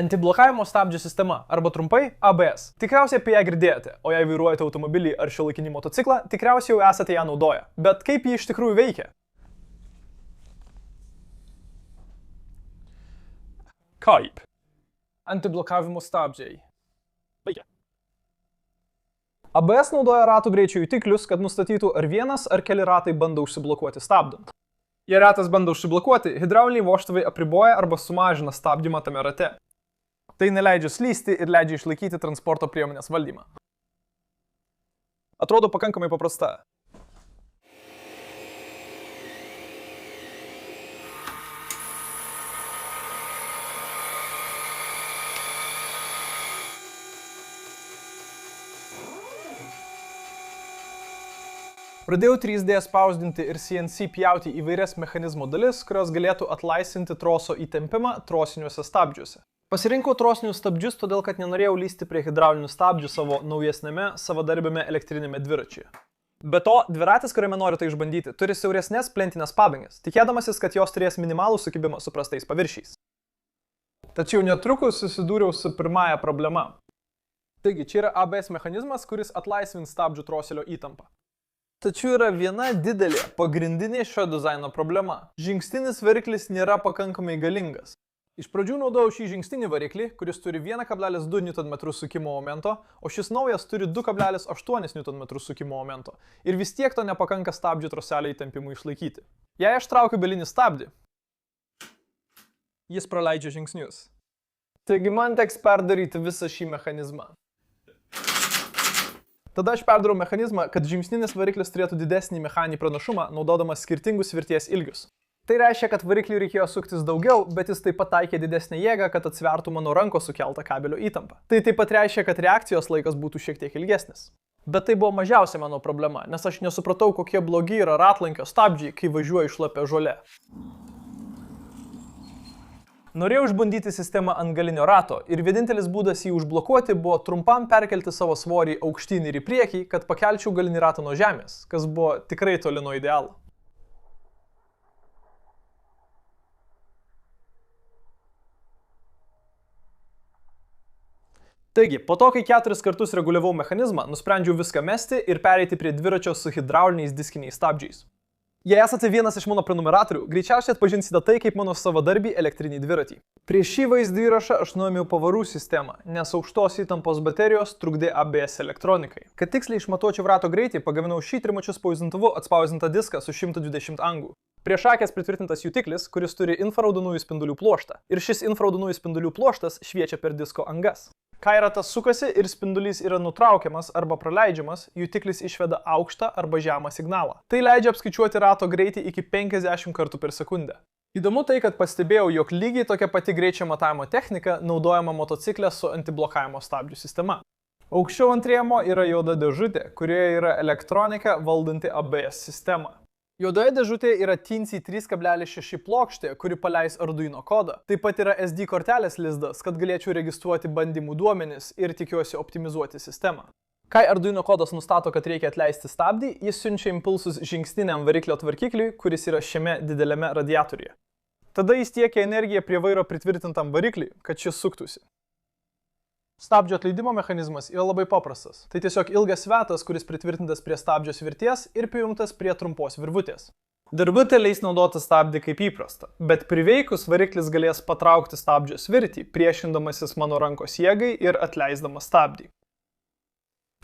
Antiblokavimo stabdžių sistema, arba trumpai ABS. Tikriausiai apie ją girdėjote, o jei vairuojate automobilį ar šiuolaikinį motociklą, tikriausiai jau esate ją naudoję. Bet kaip ji iš tikrųjų veikia? Kaip? Antiblokavimo stabdžiai. Veikia. ABS naudoja ratų greičio jutiklius, kad nustatytų, ar vienas ar keli ratai bando užsiblokuoti stabdant. Jei ratas bando užsiblokuoti, hidrauliniai vožtuvai apriboja arba sumažina stabdymą tame rate. Tai neleidžia slysti ir leidžia išlaikyti transporto priemonės valdymą. Atrodo pakankamai paprasta. Pradėjau 3D spausdinti ir CNC pjauti įvairias mechanizmo dalis, kurios galėtų atlaisvinti troso įtempimą trosiniuose stabdžiuose. Pasirinkau trosinius stabdžius, todėl kad nenorėjau lysti prie hidraulinių stabdžių savo naujesnėme, savadarbiame elektrinėme dviračiuje. Be to, dviratis, kuriame noriu tai išbandyti, turi siauresnės plentinės padangas, tikėdamasis, kad jos turės minimalų sukibimą su prastais paviršiais. Tačiau netrukus susidūriau su pirmąja problema. Taigi, čia yra ABS mechanizmas, kuris atlaisvins stabdžių troselio įtampą. Tačiau yra viena didelė, pagrindinė šio dizaino problema. Žingsninis variklis nėra pakankamai galingas. Iš pradžių naudojau šį žingsninį variklį, kuris turi 1,2 Nm sukimo momento, o šis naujas turi 2,8 Nm sukimo momento. Ir vis tiek to nepakanka stabdžių troselio įtempimui išlaikyti. Jei aš traukiu belinį stabdį, jis praleidžia žingsnius. Taigi man teks perdaryti visą šį mechanizmą. Tada aš perdarau mechanizmą, kad žingsninis variklis turėtų didesnį mechaninį pranašumą, naudodamas skirtingus svirties ilgius. Tai reiškia, kad varikliui reikėjo suktis daugiau, bet jis taip pat taikė didesnę jėgą, kad atsvertų mano rankos sukeltą kabelio įtampą. Tai taip pat reiškia, kad reakcijos laikas būtų šiek tiek ilgesnis. Bet tai buvo mažiausia mano problema, nes aš nesupratau, kokie blogi yra ratlankio stabdžiai, kai važiuoju šlapia žole. Norėjau išbandyti sistemą ant galinio rato ir vienintelis būdas jį užblokuoti buvo trumpam perkelti savo svorį aukštyn ir į priekį, kad pakelčiau galinį ratą nuo žemės, kas buvo tikrai toli nuo idealo. Taigi, po to, kai 4 kartus reguliavau mechanizmą, nusprendžiau viską mesti ir pereiti prie dviračio su hidrauliniais diskiniais stabdžiais. Jei esate vienas iš mano prenumeratorių, greičiausiai atpažinsite tai kaip mano savadarbį elektrinį dviratį. Prieš šį vaizdo įrašą aš nuėmiau pavarų sistemą, nes aukštos įtampos baterijos trukdė ABS elektronikai. Kad tiksliai išmatuočiau rato greitį, pagaminau šį trimačiu spausdintuvu atspausdintą diską su 120 angų. Prieš akės pritvirtintas jutiklis, kuris turi infraraudonųjų spindulių pluoštą. Ir šis infraraudonųjų spindulių pluoštas šviečia per disko angas. Kai ratas sukasi ir spindulys yra nutraukiamas arba praleidžiamas, jutiklis išveda aukštą arba žemą signalą. Tai leidžia apskaičiuoti rato greitį iki 50 kartų per sekundę. Įdomu tai, kad pastebėjau, jog lygiai tokia pati greičio matavimo technika naudojama motociklė su antiblokavimo stabdžių sistema. Aukščiau ant rėmo yra juoda dėžutė, kurioje yra elektronika valdanti ABS sistemą. Juodoje dėžutėje yra Teensy 3,6 plokštė, kuri paleis Arduino kodą. Taip pat yra SD kortelės lizdas, kad galėčiau registruoti bandymų duomenis ir tikiuosi optimizuoti sistemą. Kai Arduino kodas nustato, kad reikia atleisti stabdį, jis siunčia impulsus žingsniniam variklio tvarkikliui, kuris yra šiame dideliame radiatoriuje. Tada jis tiekia energiją prie vairo pritvirtintam varikliui, kad šis suktųsi. Stabdžio atleidimo mechanizmas yra labai paprastas. Tai tiesiog ilgas svetas, kuris pritvirtintas prie stabdžio svirties ir prijungtas prie trumpos virvutės. Virvutė leis naudoti stabdį kaip įprasta, bet priveikus variklis galės patraukti stabdžio svirtį, priešindamasis mano rankos jėgai ir atleisdamas stabdį.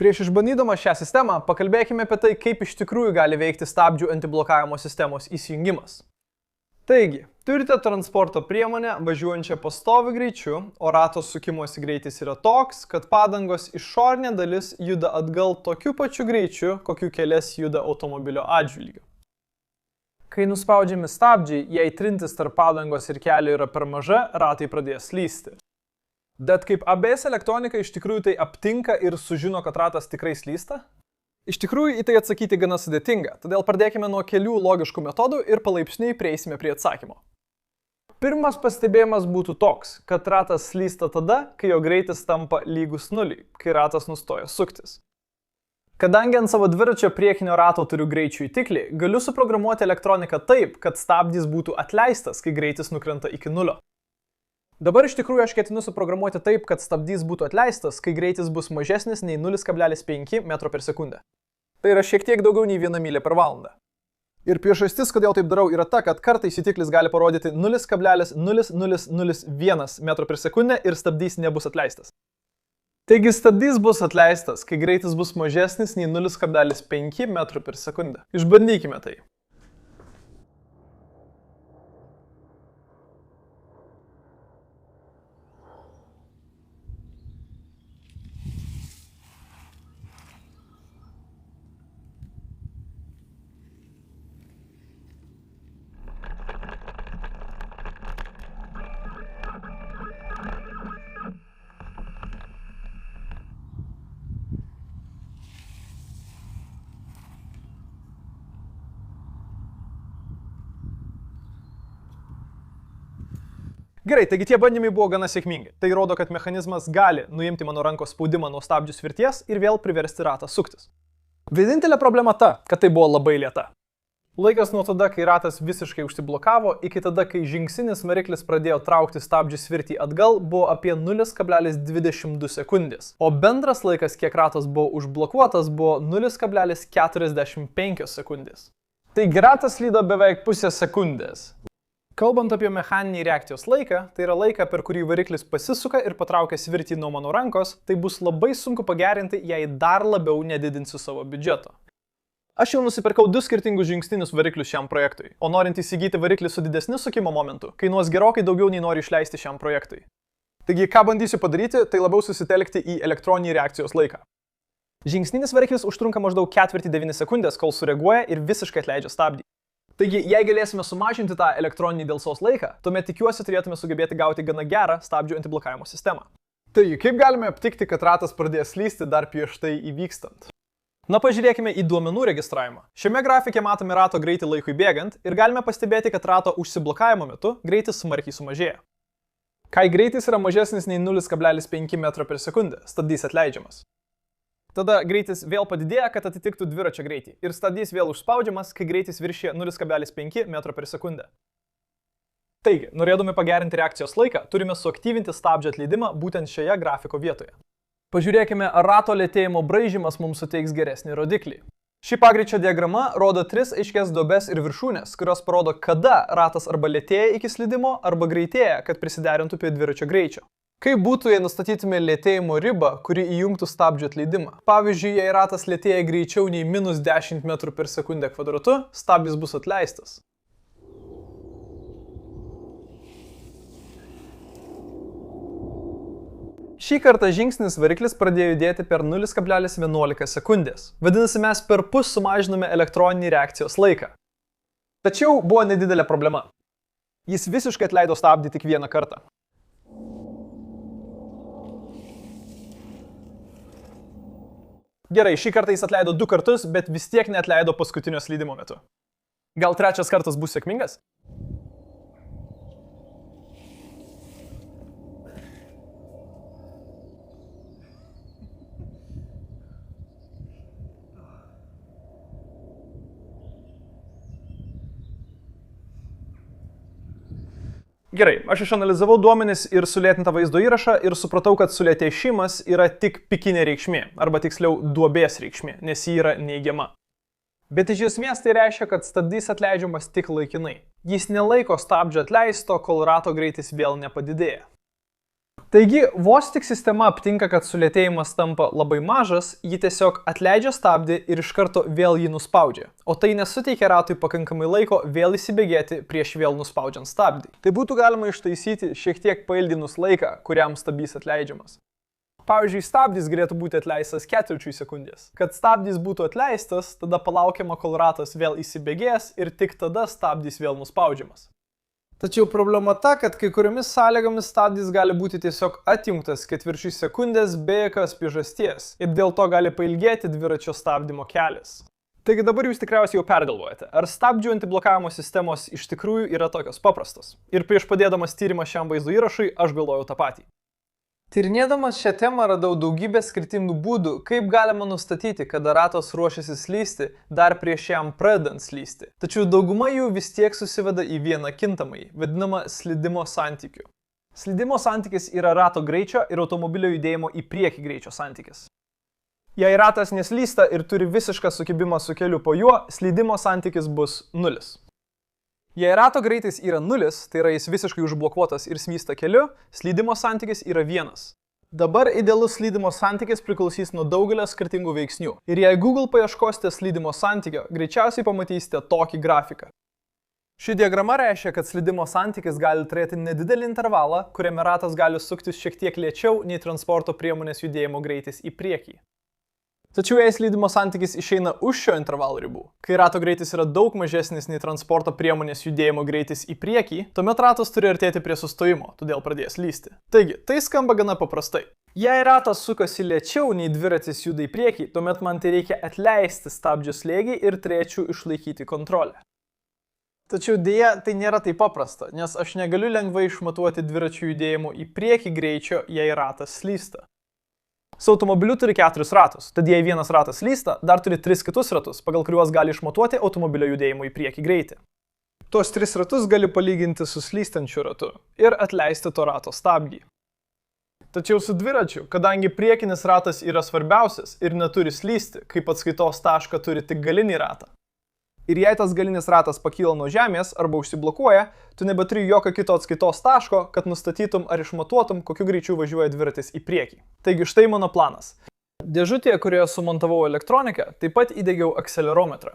Prieš išbandydamas šią sistemą, pakalbėkime apie tai, kaip iš tikrųjų gali veikti stabdžių antiblokavimo sistemos įsijungimas. Taigi, turite transporto priemonę važiuojančią pastoviu greičiu, o rato sukimosi greitis yra toks, kad padangos išorinė dalis juda atgal tokiu pačiu greičiu, kokiu kelias juda automobilio atžvilgiu. Kai nuspaudžiami stabdžiai, jei trintis tarp padangos ir kelio yra per maža, ratai pradės slysti. Bet kaip ABS elektronika iš tikrųjų tai aptinka ir sužino, kad ratas tikrai slysta? Iš tikrųjų, į tai atsakyti gana sudėtinga, todėl pradėkime nuo kelių logiškų metodų ir palaipsniui prieisime prie atsakymo. Pirmas pastebėjimas būtų toks, kad ratas slysta tada, kai jo greitis tampa lygus nuliui, kai ratas nustoja suktis. Kadangi ant savo dviračio priekinio rato turiu greičių įtiklį, galiu suprogramuoti elektroniką taip, kad stabdys būtų atleistas, kai greitis nukrenta iki nulio. Dabar iš tikrųjų aš ketinu suprogramuoti taip, kad stabdys būtų atleistas, kai greitis bus mažesnis nei 0,5 m/s. Tai yra šiek tiek daugiau nei 1 myl per valandą. Ir priežastis, kodėl taip darau, yra ta, kad kartais jutiklis gali parodyti 0,0001 m/s ir stabdys nebus atleistas. Taigi stabdys bus atleistas, kai greitis bus mažesnis nei 0,5 m/s. Išbandykime tai. Gerai, taigi tie bandymai buvo gana sėkmingi. Tai rodo, kad mechanizmas gali nuimti mano rankos spaudimą nuo stabdžių svirties ir vėl priversti ratą suktis. Vienintelė problema ta, kad tai buvo labai lėta. Laikas nuo tada, kai ratas visiškai užsiblokavo, iki tada, kai žingsninis variklis pradėjo traukti stabdžių svirtį atgal, buvo apie 0,22 sekundės. O bendras laikas, kiek ratas buvo užblokuotas, buvo 0,45 sekundės. Taigi ratas slydo beveik pusę sekundės. Kalbant apie mechaninį reakcijos laiką, tai yra laiką, per kurį variklis pasisuka ir patraukia svirtį nuo mano rankos, tai bus labai sunku pagerinti, jei dar labiau nedidinsiu savo biudžeto. Aš jau nusipirkau 2 skirtingus žingsninius variklius šiam projektui, o norint įsigyti variklį su didesniu sukimo momentu, kainuos gerokai daugiau nei noriu išleisti šiam projektui. Taigi, ką bandysiu padaryti, tai labiau susitelkti į elektroninį reakcijos laiką. Žingsninis variklis užtrunka maždaug 4,9 sekundės, kol sureaguoja ir visiškai atleidžia stabdį. Taigi, jei galėsime sumažinti tą elektroninį dėlsos laiką, tuomet tikiuosi turėtume sugebėti gauti gana gerą stabdžių antiblokavimo sistemą. Taigi, kaip galime aptikti, kad ratas pradės slysti dar prieš tai įvykstant? Na, pažiūrėkime į duomenų registravimą. Šiame grafike matome rato greitį laikui bėgant ir galime pastebėti, kad rato užsiblokavimo metu greitis smarkiai sumažėja. Kai greitis yra mažesnis nei 0,5 m/s, stabdys atleidžiamas. Tada greitis vėl padidėja, kad atitiktų dviračio greitį ir stabdys vėl užspaudžiamas, kai greitis viršyja 0,5 m/s. Taigi, norėdami pagerinti reakcijos laiką, turime suaktyvinti stabdžio atleidimą būtent šioje grafiko vietoje. Pažiūrėkime, ar rato lėtėjimo braižymas mums suteiks geresnį rodiklį. Ši pagreičio diagrama rodo 3 aiškias duobes ir viršūnės, kurios parodo, kada ratas arba lėtėja iki slydimo, arba greitėja, kad prisiderintų prie dviračio greičio. Kaip būtų, jei nustatytume lėtėjimo ribą, kuri įjungtų stabdžių atleidimą? Pavyzdžiui, jei ratas lėtėja greičiau nei -10 m/s kvadratu, stabdis bus atleistas. Šį kartą žingsnis variklis pradėjo judėti per 0,11 sekundės. Vadinasi, mes perpus sumažinome elektroninį reakcijos laiką. Tačiau buvo nedidelė problema. Jis visiškai atleido stabdį tik vieną kartą. Gerai, šį kartą jis atleido 2 kartus, bet vis tiek neatleido paskutinio slydimo metu. Gal 3 kartas bus sėkmingas? Gerai, aš išanalizavau duomenis ir sulėtintą vaizdo įrašą ir supratau, kad sulėtėjimas yra tik pikinė reikšmė, arba tiksliau duobės reikšmė, nes ji yra neigiama. Bet iš esmės tai reiškia, kad stabdys atleidžiamas tik laikinai. Jis nelaiko stabdžio atleisto, kol rato greitis vėl nepadidėja. Taigi, vos tik sistema aptinka, kad sulėtėjimas tampa labai mažas, ji tiesiog atleidžia stabdį ir iš karto vėl jį nuspaudžia. O tai nesuteikia ratui pakankamai laiko vėl įsibėgėti prieš vėl nuspaudžiant stabdį. Tai būtų galima ištaisyti šiek tiek pailginus laiką, kuriam stabdys atleidžiamas. Pavyzdžiui, stabdys galėtų būti atleistas 4 sekundės. Kad stabdys būtų atleistas, tada palaukiama, kol ratas vėl įsibėgės ir tik tada stabdys vėl nuspaudžiamas. Tačiau problema ta, kad kai kuriomis sąlygomis stabdys gali būti tiesiog atjungtas 4 sekundės be jokios priežasties ir dėl to gali pailgėti dviračio stabdymo kelias. Taigi dabar jūs tikriausiai jau pergalvojate, ar stabdžių antiblokavimo sistemos iš tikrųjų yra tokios paprastos. Ir prieš padėdamas tyrimą šiam vaizdo įrašui, aš galvojau tą patį. Tyrinėdamas šią temą radau daugybę skirtingų būdų, kaip galima nustatyti, kada ratas ruošiasi slysti dar prieš jam pradedant slysti. Tačiau dauguma jų vis tiek susiveda į vieną kintamąjį, vadinamą slydimo santykiu. Slydimo santykis yra rato greičio ir automobilio judėjimo į priekį greičio santykis. Jei ratas neslysta ir turi visišką sukibimą su keliu po juo, slydimo santykis bus 0. Jei rato greitis yra 0, tai yra jis visiškai užblokuotas ir slysta keliu, slydimo santykis yra 1. Dabar idealus slydimo santykis priklausys nuo daugelio skirtingų veiksnių. Ir jei Google paieškosite slydimo santykio, greičiausiai pamatysite tokį grafiką. Ši diagrama reiškia, kad slydimo santykis gali turėti nedidelį intervalą, kuriame ratas gali suktis šiek tiek lėčiau nei transporto priemonės judėjimo greitis į priekį. Tačiau jei slydimo santykis išeina už šio intervalo ribų, kai rato greitis yra daug mažesnis nei transporto priemonės judėjimo greitis į priekį, tuomet ratas turi artėti prie sustojimo, todėl pradės lysti. Taigi, tai skamba gana paprastai. Jei ratas sukasi lėčiau nei dviratis juda į priekį, tuomet man tai reikia atleisti stabdžio slėgį ir turėčiau išlaikyti kontrolę. Tačiau dėja, tai nėra taip paprasta, nes aš negaliu lengvai išmatuoti dviračių judėjimo į priekį greičio, jei ratas slysta. Su automobiliu turi 4 ratus, tad jei vienas ratas slysta, dar turi 3 kitus ratus, pagal kuriuos gali išmatuoti automobilio judėjimo į priekį greitį. Tuos 3 ratus gali palyginti su slystančiu ratu ir atleisti to rato stabdį. Tačiau su dviračiu, kadangi priekinis ratas yra svarbiausias ir neturi slysti, kaip atskaitos tašką turi tik galinį ratą. Ir jei tas galinis ratas pakyla nuo žemės arba užsiblokuoja, tu nebeturi jokio kito atskaitos taško, kad nustatytum ar išmatuotum, kokiu greičiu važiuoja dviratis į priekį. Taigi štai mano planas. Dėžutėje, kurioje sumontavau elektroniką, taip pat įdiegiau akselerometrą.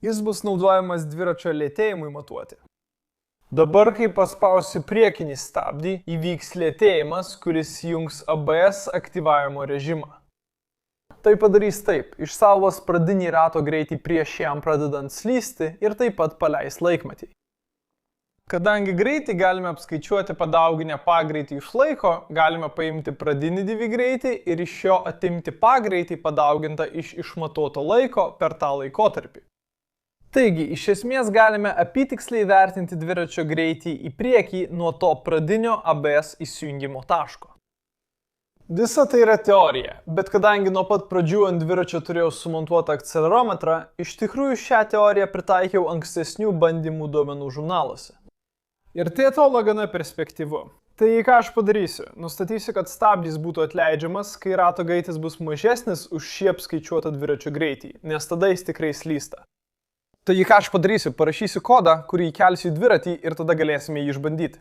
Jis bus naudojamas dviračio lėtėjimui matuoti. Dabar, kai paspausiu priekinį stabdį, įvyks lėtėjimas, kuris jungs ABS aktyvavimo režimą. Tai padarys taip, išsaugos pradinį rato greitį prieš jam pradedant slysti ir taip pat paleis laikmatį. Kadangi greitį galime apskaičiuoti padauginę pagreitį iš laiko, galime paimti pradinį dv greitį ir iš jo atimti pagreitį padaugintą iš išmatuoto laiko per tą laikotarpį. Taigi, iš esmės galime apytiksliai vertinti dviračio greitį į priekį nuo to pradinio ABS įsijungimo taško. Visa tai yra teorija, bet kadangi nuo pat pradžių ant dviračio turėjau sumontuotą akcelerometrą, iš tikrųjų šią teoriją pritaikiau ankstesnių bandymų duomenų žurnaluose. Ir tai atrodo gana perspektyvu. Tai ką aš padarysiu? Nustatysiu, kad stabdys būtų atleidžiamas, kai rato greitis bus mažesnis už šį apskaičiuotą dviračio greitį, nes tada jis tikrai slysta. Tai ką aš padarysiu? Parašysiu kodą, kurį įkelsiu į dviratį ir tada galėsime jį išbandyti.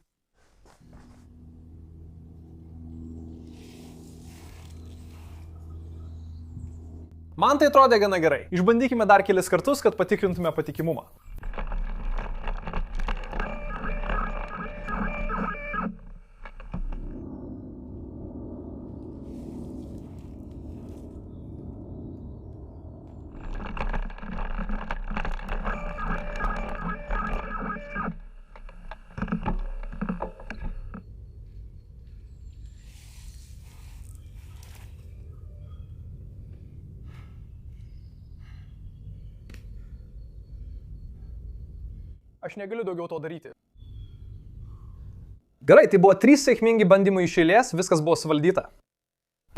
Man tai atrodė gana gerai. Išbandykime dar kelis kartus, kad patikrintume patikimumą. Aš negaliu daugiau to daryti. Gerai, tai buvo 3 sėkmingi bandymai iš eilės, viskas buvo suvaldyta.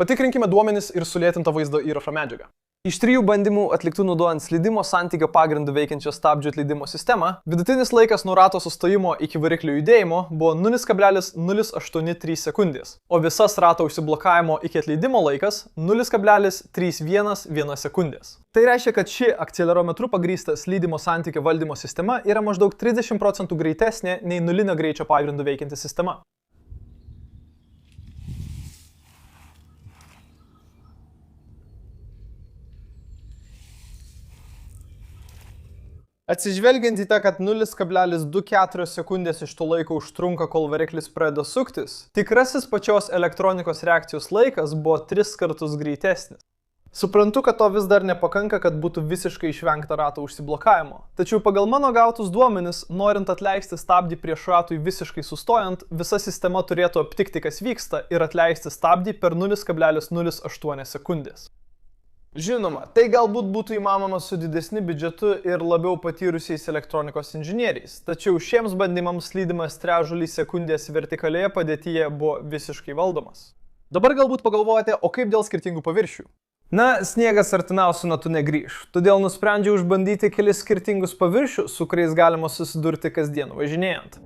Patikrinkime duomenis ir sulėtintą vaizdo įrašo medžiagą. Iš 3 bandymų atliktų naudojant slydimo santykio pagrindų veikiančią stabdžių atleidimo sistemą, vidutinis laikas nuo rato sustojimo iki variklio judėjimo buvo 0,083 sekundės, o visas rato užsiblokavimo iki atleidimo laikas 0,311 sekundės. Tai reiškia, kad ši akcelerometru pagrįsta slydimo santykio valdymo sistema yra maždaug 30% greitesnė nei nulinio greičio pagrindų veikianti sistema. Atsižvelgiant į tą, kad 0,24 sekundės iš to laiko užtrunka, kol variklis pradeda suktis, tikrasis pačios elektronikos reakcijos laikas buvo 3 kartus greitesnis. Suprantu, kad to vis dar nepakanka, kad būtų visiškai išvengta rato užsiblokavimo. Tačiau pagal mano gautus duomenis, norint atleisti stabdį prieš ratui visiškai sustojant, visa sistema turėtų aptikti, kas vyksta ir atleisti stabdį per 0,08 sekundės. Žinoma, tai galbūt būtų įmanoma su didesniu biudžetu ir labiau patyrusiais elektronikos inžinieriais, tačiau šiems bandymams slydimas trečdalį sekundės vertikalioje padėtyje buvo visiškai valdomas. Dabar galbūt pagalvojate, o kaip dėl skirtingų paviršių? Na, sniegas artimiausiu metu negrįš, todėl nusprendžiau išbandyti kelis skirtingus paviršius, su kuriais galima susidurti kasdien važinėjant.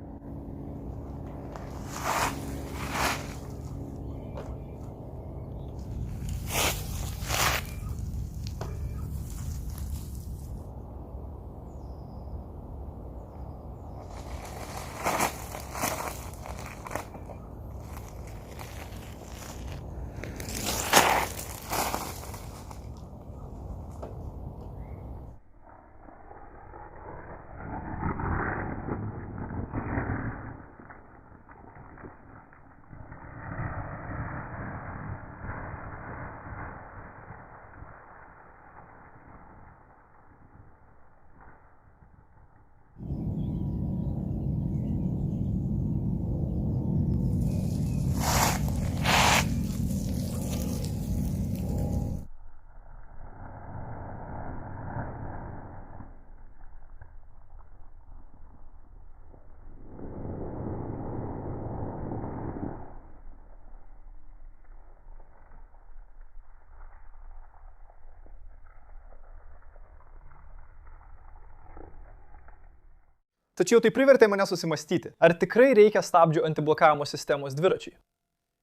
Tačiau tai privertė mane susimastyti, ar tikrai reikia stabdžių antiblokavimo sistemos dviračiai.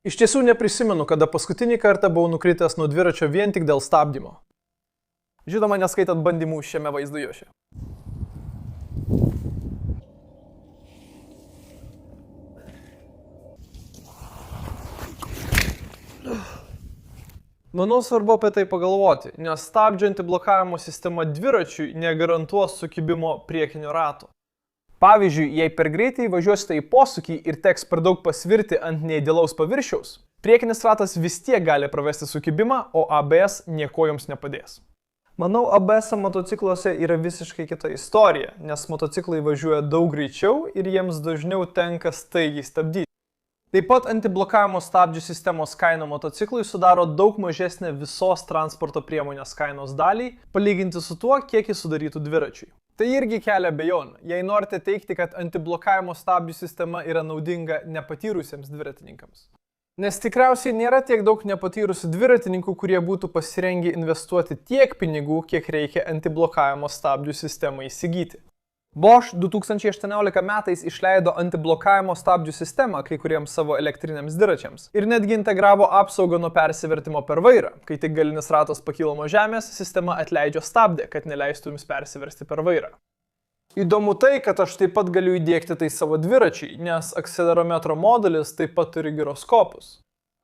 Iš tiesų neprisimenu, kada paskutinį kartą buvau nukritęs nuo dviračio vien tik dėl stabdymo. Žinoma, neskaitant bandymų šiame vaizdo įraše. Manau, svarbu apie tai pagalvoti, nes stabdžio antiblokavimo sistema dviračiui negarantuos sukibimo priekinio rato. Pavyzdžiui, jei per greitai važiuosite į posūkį ir teks per daug pasvirti ant neidealaus paviršiaus, priekinis ratas vis tiek gali pravesti sukibimą, o ABS nieko jums nepadės. Manau, ABS motocikluose yra visiškai kita istorija, nes motociklai važiuoja daug greičiau ir jiems dažniau tenka staigiai stabdyti. Taip pat antiblokavimo stabdžių sistemos kaina motociklui sudaro daug mažesnę visos transporto priemonės kainos dalį, palyginti su tuo, kiek jis sudarytų dviračiui. Tai irgi kelia abejonių, jei norite teigti, kad antiblokavimo stabdžių sistema yra naudinga nepatyrusiems dviratininkams. Nes tikriausiai nėra tiek daug nepatyrusių dviratininkų, kurie būtų pasirengę investuoti tiek pinigų, kiek reikia antiblokavimo stabdžių sistemą įsigyti. Bosch 2018 metais išleido antiblokavimo stabdžių sistemą kai kuriems savo elektriniams dviračiams ir netgi integravo apsaugą nuo persivertimo per vairą. Kai tik galinis ratas pakilo nuo žemės, sistema atleidžia stabdę, kad neleistų jums persiversti per vairą. Įdomu tai, kad aš taip pat galiu įdiegti tai savo dviračiai, nes akcelerometro modelis taip pat turi giroskopus.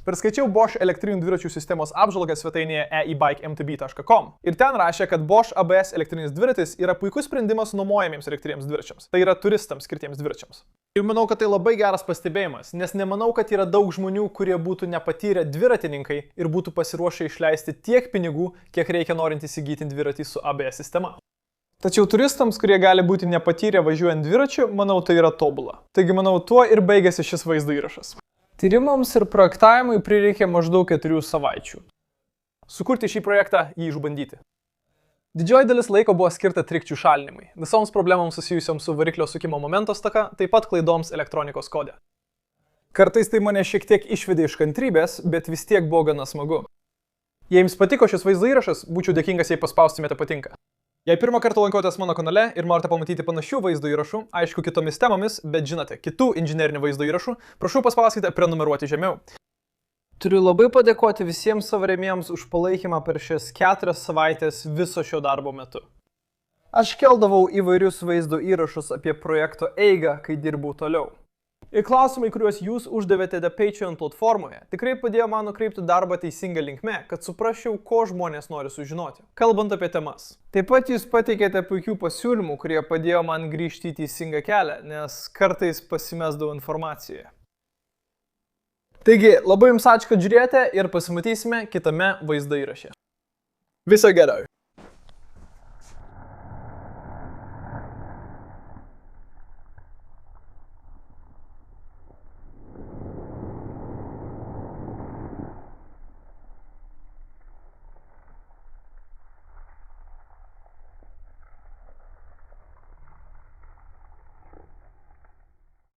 Perskaičiau Bosch elektrinių dviračių sistemos apžvalgą svetainėje eibikemtb.com ir ten rašė, kad Bosch ABS elektrinis dviratis yra puikus sprendimas nuomojamiems elektriniams dviračiams. Tai yra turistams skirtiems dviračiams. Ir manau, kad tai labai geras pastebėjimas, nes nemanau, kad yra daug žmonių, kurie būtų nepatyrę dviratininkai ir būtų pasiruošę išleisti tiek pinigų, kiek reikia norint įsigyti dviratį su ABS sistema. Tačiau turistams, kurie gali būti nepatyrę važiuojant dviračiu, manau, tai yra tobula. Taigi manau, tuo ir baigėsi šis vaizdo įrašas. Tyrimams ir projektavimui prireikė maždaug 4 savaičių. Sukurti šį projektą, jį išbandyti. Didžioji dalis laiko buvo skirta trikdžių šalinimui, visoms problemams susijusioms su variklio sukimo momento stoka, taip pat klaidoms elektronikos kode. Kartais tai mane šiek tiek išvedė iš kantrybės, bet vis tiek buvo gana smagu. Jei jums patiko šis vaizdo įrašas, būčiau dėkingas, jei paspaustumėte patinka. Jei pirmą kartą lankotės mano kanale ir norite pamatyti panašių vaizdo įrašų, aišku kitomis temomis, bet žinote, kitų inžinerinių vaizdo įrašų, prašau paspauskite prenumeruoti žemiau. Turiu labai padėkoti visiems savo rėmėjams už palaikymą per šias 4 savaitės viso šio darbo metu. Aš keldavau įvairius vaizdo įrašus apie projekto eigą, kai dirbau toliau. Ir klausimai, kuriuos jūs uždavėte The Patreon platformoje, tikrai padėjo man nukreipti darbą teisinga linkme, kad suprasčiau, ko žmonės nori sužinoti, kalbant apie temas. Taip pat jūs pateikėte puikių pasiūlymų, kurie padėjo man grįžti į teisingą kelią, nes kartais pasimesdavau informacijoje. Taigi, labai jums ačiū, kad žiūrėjote ir pasimatysime kitame vaizdo įraše. Viso gero!